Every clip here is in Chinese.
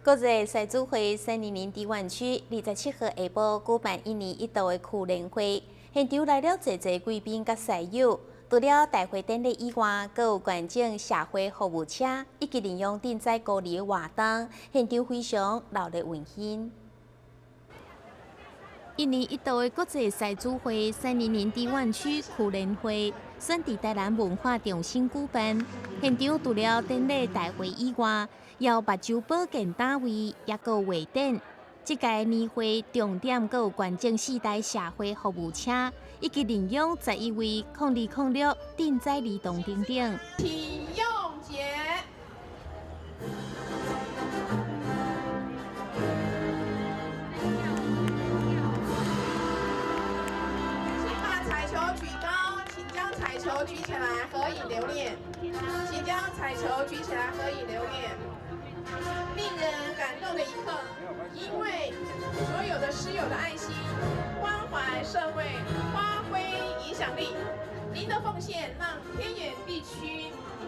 国际赛主会320迪湾区27号下晡举办1年1度的酷联会，现场来了侪侪贵宾甲赛友。除了大会典礼以外，阁有观众社会服务车以及利用电载高丽的活动，现场非常热闹温馨。1年1度的国际赛主会320迪湾区酷联会，选伫台南文化中心举办。现场除了典礼大会以外，也有目睭保健单位，也阁有画展。这届年会重点阁有观众4台社会服务车，以及领用11位0206电载儿童等等。体用节。彩球举起来，合影留念。请将彩球举起来，合影留念。令人感动的一刻，因为所有的师友的爱心，关怀社会，发挥影响力。您的奉献让偏远地区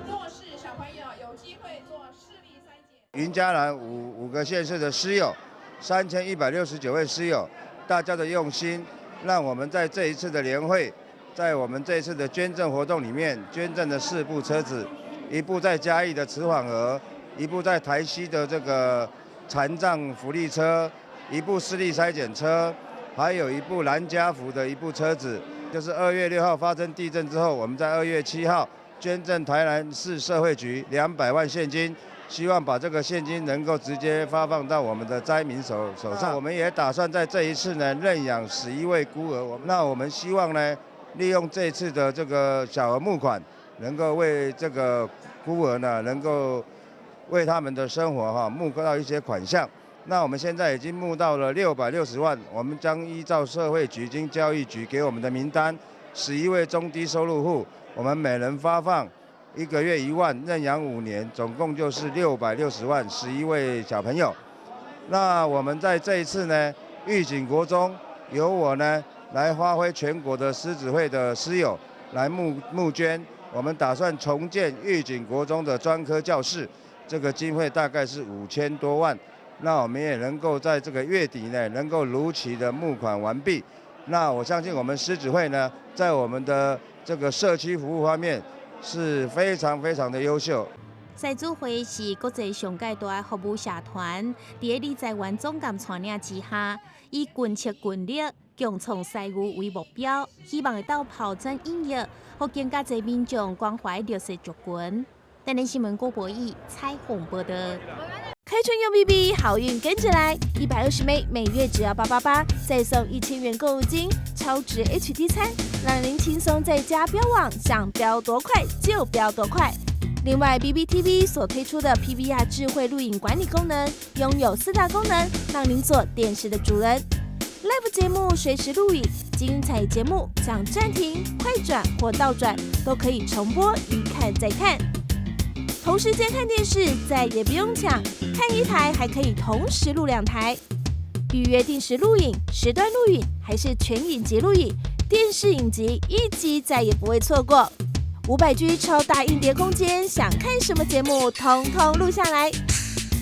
弱势小朋友有机会做视力筛检。云嘉南五个县市的师友，3169位师友，大家的用心，让我们在这一次的联会。在我们这一次的捐赠活动里面，捐赠的4部车子，一部在嘉义的慈缓儿，一部在台西的这个残障福利车，一部视力筛检车，还有一部蓝家福的一部车子。就是2月6号发生地震之后，我们在2月7号捐赠台南市社会局200万现金，希望把这个现金能够直接发放到我们的灾民手上。我们也打算在这一次呢认养11位孤儿。那我们希望呢，利用这次的这个小额募款，能够为这个孤儿呢，能够为他们的生活募到一些款项。那我们现在已经募到了660万，我们将依照社会局经教育局给我们的名单，11位中低收入户，我们每人发放1个月1万，认养5年，总共就是660万，11位小朋友。那我们在这一次呢，玉井国中由我呢来发挥全国的狮子会的师友来募捐，我们打算重建玉井国中的专科教室，这个经费大概是5000多万。那我们也能够在这个月底呢，能够如期的募款完毕。那我相信我们狮子会呢，在我们的这个社区服务方面是非常非常的优秀。赛主会是国际上界大的服务社团，伫个理财员总监带领之下，以群策群力，共创赛务为目标，希望会到抛砖引玉，互更加侪民众关怀弱势族群。台南新闻郭博义采访报道。开春用 BB， 好运跟着来！120枚，每月只要888，再送1000元购物金，超值 HD 餐，让您轻松在家标网，想标多快就标多快。另外 ，BBTV 所推出的 PVR 智慧录影管理功能，拥有4大功能，让您做电视的主人。Live 节目随时录影，精彩节目想暂停、快转或倒转，都可以重播，一看再看。同时间看电视，再也不用抢，看1台还可以同时录2台。预约定时录影、时段录影，还是全影集录影，电视影集1集再也不会错过。500G 超大硬碟空间，想看什么节目，通通录下来。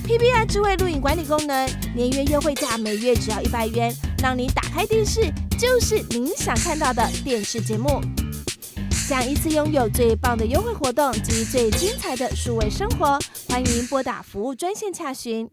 PVR 智慧录影管理功能，年约优惠价每月只要100元，让你打开电视就是您想看到的电视节目。想一次拥有最棒的优惠活动及最精彩的数位生活，欢迎拨打服务专线洽询。